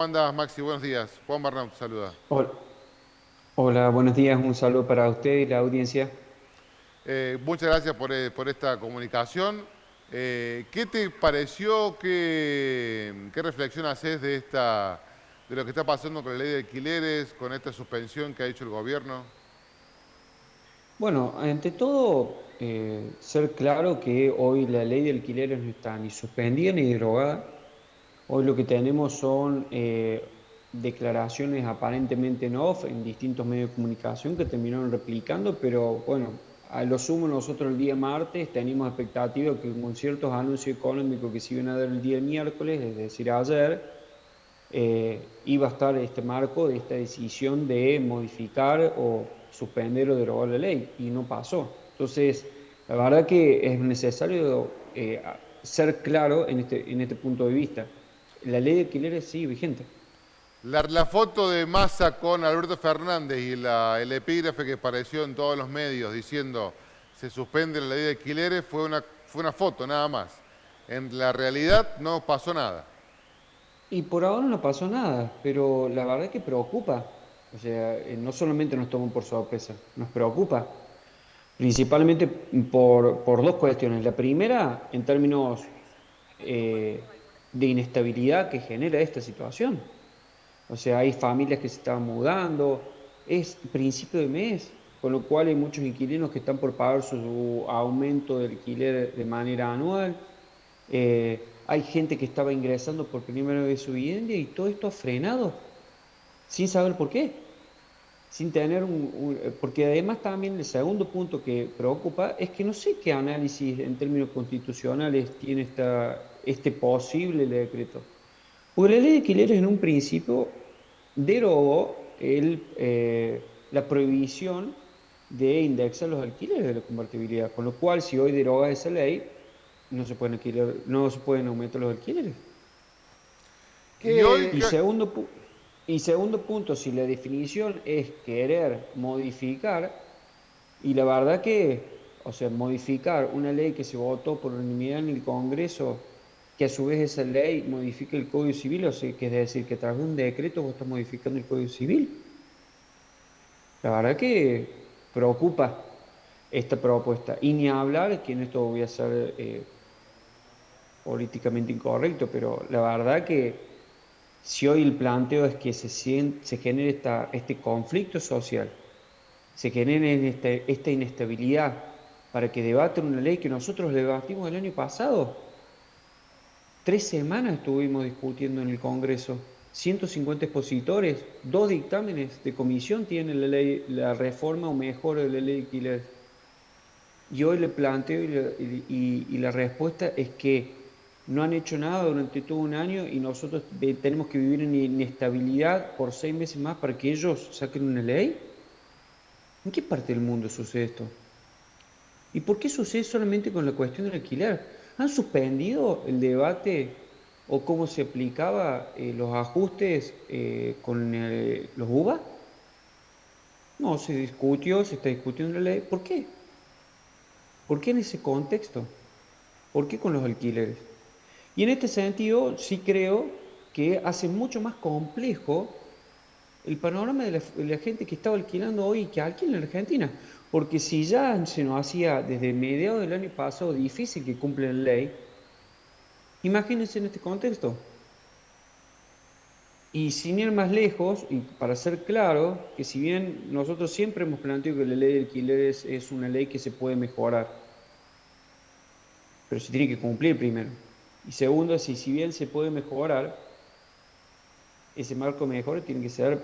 ¿Cómo andás, Maxi? Buenos días. Juan Barnau te saluda. Hola, hola, buenos días. Un saludo para usted y la audiencia. Muchas gracias por esta comunicación. ¿Qué te pareció? ¿Qué reflexión haces de lo que está pasando con la ley de alquileres, con esta suspensión que ha hecho el gobierno? Bueno, ante todo, ser claro que hoy la ley de alquileres no está ni suspendida ni derogada. Hoy lo que tenemos son declaraciones aparentemente en off en distintos medios de comunicación que terminaron replicando, pero bueno, a lo sumo nosotros el día martes teníamos expectativa que con ciertos anuncios económicos que se iban a dar el día miércoles, es decir, ayer, iba a estar este marco de esta decisión de modificar o suspender o derogar la ley y no pasó. Entonces, la verdad que es necesario ser claro en este punto de vista. La ley de alquileres sigue vigente. La foto de Massa con Alberto Fernández y el epígrafe que apareció en todos los medios diciendo se suspende la ley de alquileres fue una foto nada más. En la realidad no pasó nada. Y por ahora no pasó nada, pero la verdad que preocupa. O sea, no solamente nos toma por sorpresa, nos preocupa. Principalmente por dos cuestiones. La primera, en términos de inestabilidad que genera esta situación. O sea, hay familias que se están mudando, es principio de mes, con lo cual hay muchos inquilinos que están por pagar su aumento de alquiler de manera anual. Hay gente que estaba ingresando por primera vez su vivienda y todo esto ha frenado sin saber por qué, sin tener porque además también el segundo punto que preocupa es que no sé qué análisis en términos constitucionales tiene este posible decreto. Porque la ley de alquileres en un principio derogó la prohibición de indexar los alquileres de la convertibilidad, con lo cual si hoy deroga esa ley, no se pueden aumentar los alquileres. Y hoy, Y segundo, y segundo punto, si la definición es querer modificar, y la verdad que, o sea, modificar una ley que se votó por unanimidad en el Congreso, que a su vez esa ley modifique el Código Civil, o sea, que es decir, que a través de un decreto vos estás modificando el Código Civil. La verdad que preocupa esta propuesta. Y ni hablar, que en esto voy a ser políticamente incorrecto, pero la verdad que si hoy el planteo es que se genere este conflicto social, se genere esta inestabilidad para que debaten una ley que nosotros debatimos el año pasado. 3 semanas estuvimos discutiendo en el Congreso, 150 expositores, dos dictámenes de comisión tienen la ley, la reforma o mejora de la ley de alquiler. Y hoy le planteo y la respuesta es que no han hecho nada durante todo un año y nosotros tenemos que vivir en inestabilidad por 6 meses más para que ellos saquen una ley. ¿En qué parte del mundo sucede esto? ¿Y por qué sucede solamente con la cuestión del alquiler? ¿Han suspendido el debate o cómo se aplicaba los ajustes con los UVA? No, se discutió, se está discutiendo la ley. ¿Por qué? ¿Por qué en ese contexto? ¿Por qué con los alquileres? Y en este sentido, sí creo que hace mucho más complejo el panorama de la gente que estaba alquilando hoy y que alquila en Argentina. Porque si ya se nos hacía desde mediados del año pasado difícil que cumplan la ley, imagínense en este contexto. Y sin ir más lejos, y para ser claro, que si bien nosotros siempre hemos planteado que la ley de alquileres es una ley que se puede mejorar, pero se tiene que cumplir primero. Y segundo, si bien se puede mejorar, ese marco mejor tiene que ser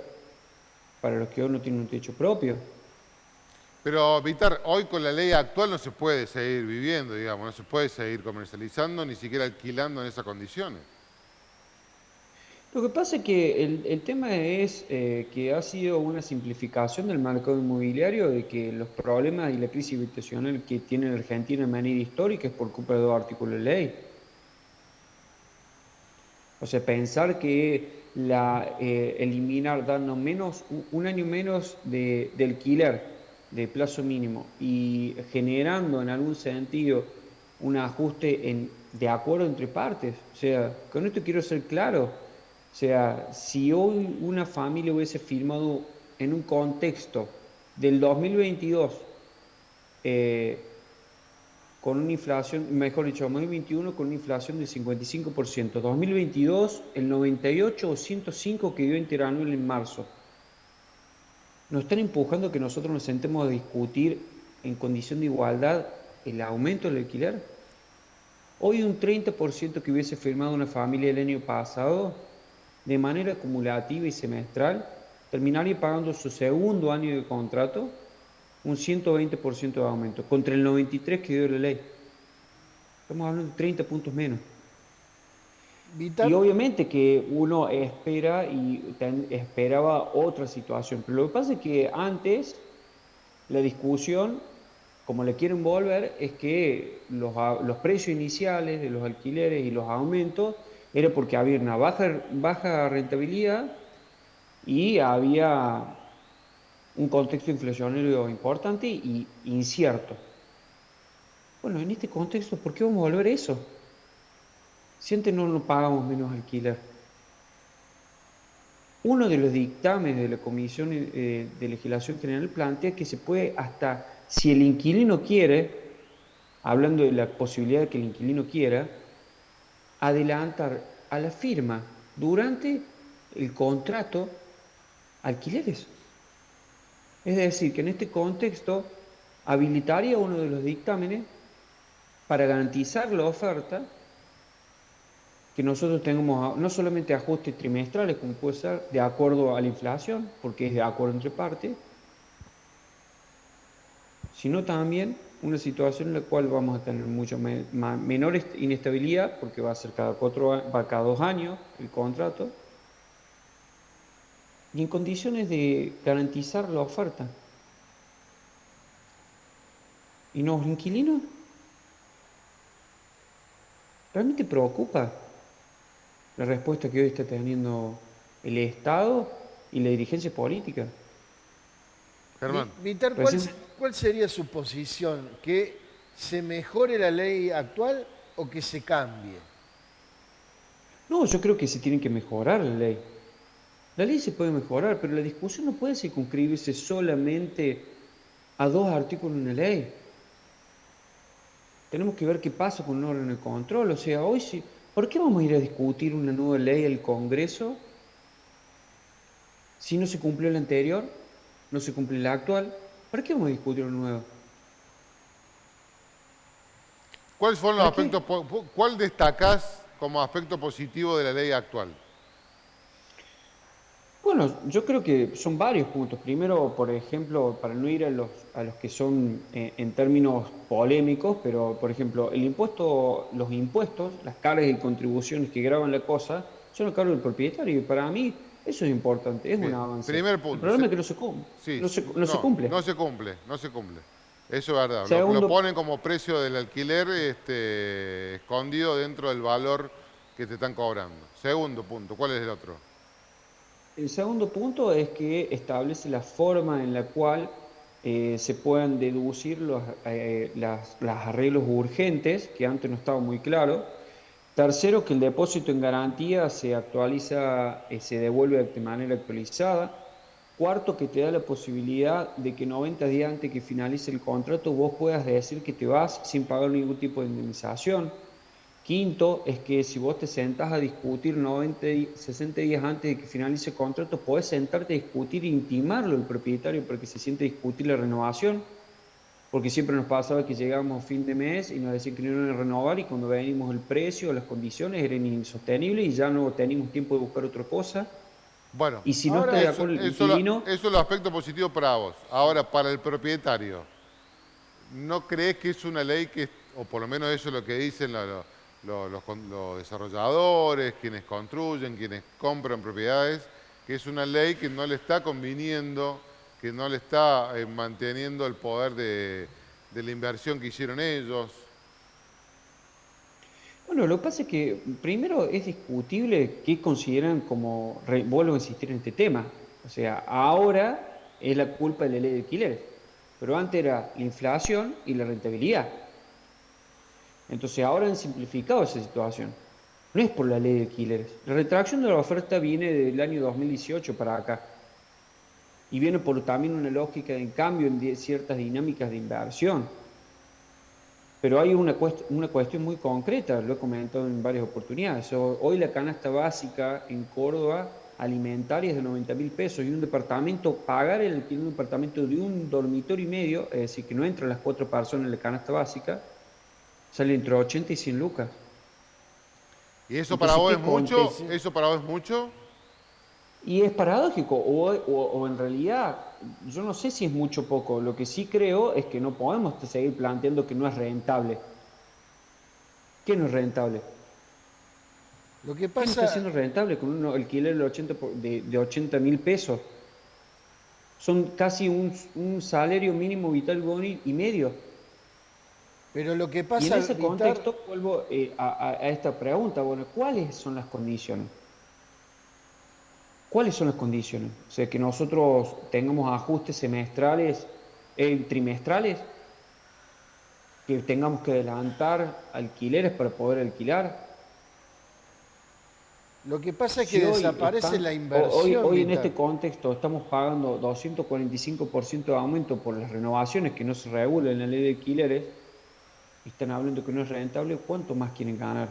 para los que hoy no tienen un techo propio. pero Vitar, hoy con la ley actual no se puede seguir viviendo, digamos, no se puede seguir comercializando, ni siquiera alquilando en esas condiciones. Lo que pasa es que el tema es que ha sido una simplificación del mercado inmobiliario, de que los problemas y la crisis habitacional que tiene la Argentina de manera histórica es por culpa de dos artículos de ley. O sea, pensar que eliminar, darnos un año menos de alquiler de plazo mínimo y generando en algún sentido un ajuste de acuerdo entre partes. O sea, con esto quiero ser claro. O sea, si hoy una familia hubiese firmado en un contexto del 2022, con una inflación, mejor dicho, 2021 con una inflación del 55%, 2022 el 98 o 105 que dio interanual en marzo, nos están empujando a que nosotros nos sentemos a discutir en condición de igualdad el aumento del alquiler. Hoy un 30% que hubiese firmado una familia el año pasado, de manera acumulativa y semestral, terminaría pagando su segundo año de contrato un 120% de aumento, contra el 93% que dio la ley. Estamos hablando de 30 puntos menos. Y Vital, obviamente que uno espera y esperaba otra situación, pero lo que pasa es que antes la discusión, como le quieren volver, es que los precios iniciales de los alquileres y los aumentos era porque había una baja rentabilidad y había un contexto inflacionario importante y incierto. Bueno, en este contexto, ¿por qué vamos a volver a eso? Si antes no nos pagamos menos alquiler. Uno de los dictámenes de la Comisión de Legislación General plantea que se puede hasta, si el inquilino quiere, hablando de la posibilidad de que el inquilino quiera, adelantar a la firma durante el contrato alquileres. Es decir, que en este contexto habilitaría uno de los dictámenes para garantizar la oferta que nosotros tengamos no solamente ajustes trimestrales, como puede ser de acuerdo a la inflación, porque es de acuerdo entre partes, sino también una situación en la cual vamos a tener mucho menor inestabilidad, porque va a ser cada 2 años el contrato, y en condiciones de garantizar la oferta. Y los inquilinos realmente preocupa la respuesta que hoy está teniendo el Estado y la dirigencia política. Germán. Vitar, Recién, ¿cuál sería su posición? ¿Que se mejore la ley actual o que se cambie? no, yo creo que se tiene que mejorar la ley. La ley se puede mejorar, pero la discusión no puede circunscribirse solamente a 2 artículos en la ley. Tenemos que ver qué pasa con un órgano de control. O sea, hoy sí, ¿por qué vamos a ir a discutir una nueva ley al Congreso si no se cumplió la anterior, no se cumple la actual? ¿Para qué vamos a discutir una nueva? ¿Cuáles fueron los ¿Para aspectos, qué? cuál destacás como aspecto positivo de la ley actual? Bueno, yo creo que son varios puntos. Primero, por ejemplo, para no ir a los que son en términos polémicos, pero por ejemplo, los impuestos, las cargas y contribuciones que graban la cosa, son a cargo del propietario. Y para mí eso es importante, es un Bien, avance. primer El punto. problema es que no se cumple. Sí, No se no, cumple. no se cumple, no se cumple. Eso es verdad. Lo Segundo, ponen como precio del alquiler escondido dentro del valor que te están cobrando. Segundo punto, ¿cuál es el otro? el segundo punto es que establece la forma en la cual se puedan deducir los arreglos urgentes, que antes no estaba muy claro. Tercero, que el depósito en garantía se actualiza, se devuelve de manera actualizada. Cuarto, que te da la posibilidad de que 90 días antes que finalice el contrato vos puedas decir que te vas sin pagar ningún tipo de indemnización. Quinto, es que si vos te sentás a discutir 90, 60 días antes de que finalice el contrato, podés sentarte a discutir e intimarlo al propietario para que se siente a discutir la renovación, porque siempre nos pasaba que llegábamos a fin de mes y nos decían que no iban a renovar y cuando venimos el precio, las condiciones eran insostenibles y ya no teníamos tiempo de buscar otra cosa. Bueno, Y si no está de Ahora, acuerdo el inquilino, eso es el aspecto positivo para vos. Ahora, para el propietario, ¿no crees que es una ley que, o por lo menos eso es lo que dicen los desarrolladores, quienes construyen, quienes compran propiedades, que es una ley que no le está conviniendo, que no le está manteniendo el poder de la inversión que hicieron ellos? bueno, lo que pasa es que primero es discutible qué consideran como, vuelvo a insistir en este tema, o sea, ahora es la culpa de la ley de alquileres, pero antes era la inflación y la rentabilidad. Entonces ahora han simplificado esa situación. No es por la ley de alquileres. La retracción de la oferta viene del año 2018 para acá. Y viene por también una lógica de cambio en ciertas dinámicas de inversión. Pero hay una cuestión muy concreta, lo he comentado en varias oportunidades. Hoy la canasta básica en Córdoba alimentaria es de 90.000 pesos y un departamento, pagar el alquiler de un departamento de un dormitorio y medio, es decir, que no entran las 4 personas en la canasta básica, sale entre 80 y 100 lucas. ¿Y eso para Entonces, vos es ¿qué mucho? contexto? ¿Eso para vos es mucho? Y es paradójico, o en realidad, yo no sé si es mucho o poco. Lo que sí creo es que no podemos seguir planteando que no es rentable. ¿Qué no es rentable? Lo que ¿Qué no está pasa, siendo rentable con un alquiler de 80.000 pesos? Son casi un salario mínimo vital y medio. pero lo que Y en pasa, ese Vitar, contexto vuelvo a esta pregunta, bueno, ¿cuáles son las condiciones? ¿Cuáles son las condiciones? O sea, que nosotros tengamos ajustes semestrales, trimestrales, que tengamos que adelantar alquileres para poder alquilar. lo que pasa es que Si hoy desaparece la inversión, hoy en Vitar. este contexto estamos pagando 245% de aumento por las renovaciones que no se regulan en la ley de alquileres, y están hablando que no es rentable, ¿cuánto más quieren ganar?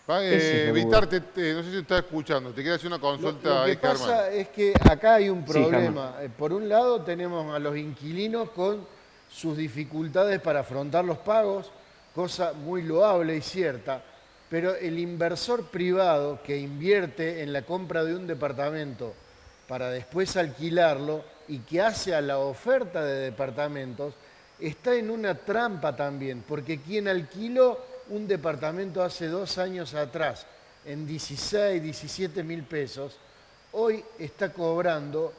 Esa es la Vitar, duda. no sé si estás escuchando, te quiero hacer una Lo consulta que ahí, Germán. pasa es que acá hay un Sí, Germán. problema. Por un lado tenemos a los inquilinos con sus dificultades para afrontar los pagos, cosa muy loable y cierta, pero el inversor privado que invierte en la compra de un departamento para después alquilarlo y que hace a la oferta de departamentos, está en una trampa también, porque quien alquiló un departamento hace 2 años atrás en 16, 17.000 pesos, hoy está cobrando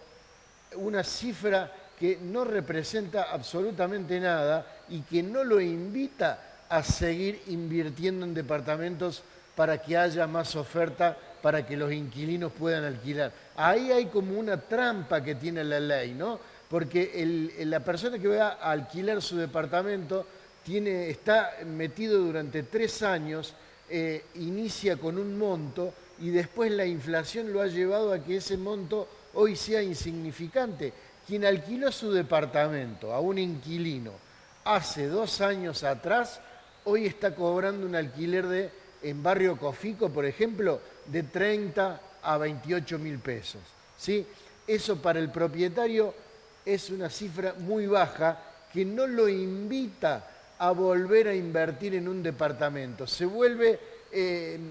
una cifra que no representa absolutamente nada y que no lo invita a seguir invirtiendo en departamentos para que haya más oferta, para que los inquilinos puedan alquilar. Ahí hay como una trampa que tiene la ley, ¿no? Porque la persona que va a alquilar su departamento está metido durante 3 años, inicia con un monto y después la inflación lo ha llevado a que ese monto hoy sea insignificante. Quien alquiló su departamento a un inquilino hace 2 años atrás, hoy está cobrando un alquiler en Barrio Cofico, por ejemplo, de 30 a 28.000 pesos. ¿Sí? Eso para el propietario es una cifra muy baja que no lo invita a volver a invertir en un departamento. Se vuelve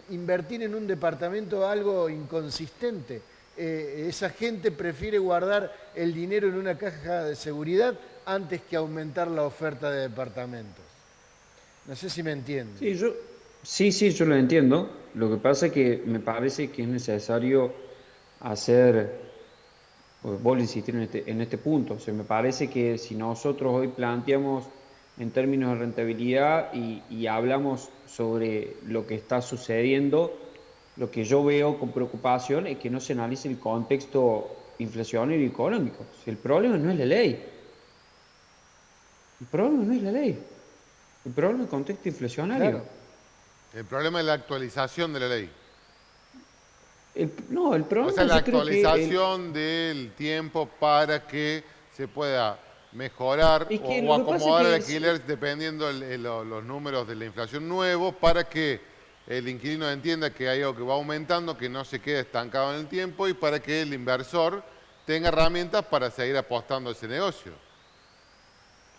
invertir en un departamento algo inconsistente. Esa gente prefiere guardar el dinero en una caja de seguridad antes que aumentar la oferta de departamentos. No sé si me entienden. Sí, sí, yo lo entiendo. Lo que pasa es que me parece que es necesario hacer, pues, vuelvo a insistir en este punto. O sea, me parece que si nosotros hoy planteamos en términos de rentabilidad y hablamos sobre lo que está sucediendo, lo que yo veo con preocupación es que no se analice el contexto inflacionario y económico. Si el problema no es la ley, el problema no es la ley, el problema es el contexto inflacionario. Claro, El problema es la actualización de la ley. No, el O sea, problema la yo creo que actualización del tiempo para que se pueda mejorar es que o lo que pasa es acomodar el que alquiler dependiendo los números de la inflación nuevo para que el inquilino entienda que hay algo que va aumentando, que no se quede estancado en el tiempo y para que el inversor tenga herramientas para seguir apostando a ese negocio.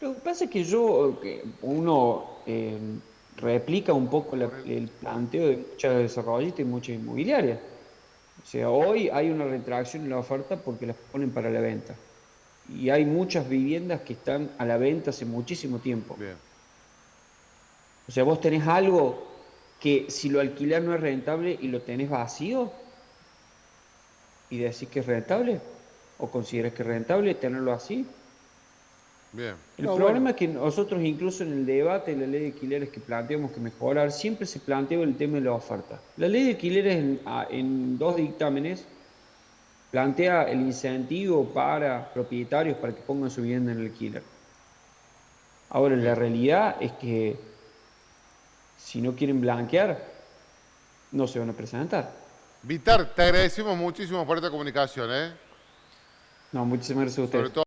lo que pasa es que uno replica un poco el planteo de muchas desarrollistas y muchas inmobiliarias. O sea, hoy hay una retracción en la oferta porque las ponen para la venta. Y hay muchas viviendas que están a la venta hace muchísimo tiempo. Bien. O sea, vos tenés algo que si lo alquilás no es rentable y lo tenés vacío y decís que es rentable, o consideras que es rentable tenerlo así. Bien. El no, bueno, problema es que nosotros incluso en el debate de la ley de alquileres que planteamos que mejorar, siempre se planteó el tema de la oferta. La ley de alquileres en 2 dictámenes plantea el incentivo para propietarios para que pongan su vivienda en alquiler. Ahora, la Bien. realidad es que si no quieren blanquear, no se van a presentar. Vitar, te agradecemos muchísimo por esta comunicación, ¿eh? No, muchísimas gracias a Sobre ustedes. todo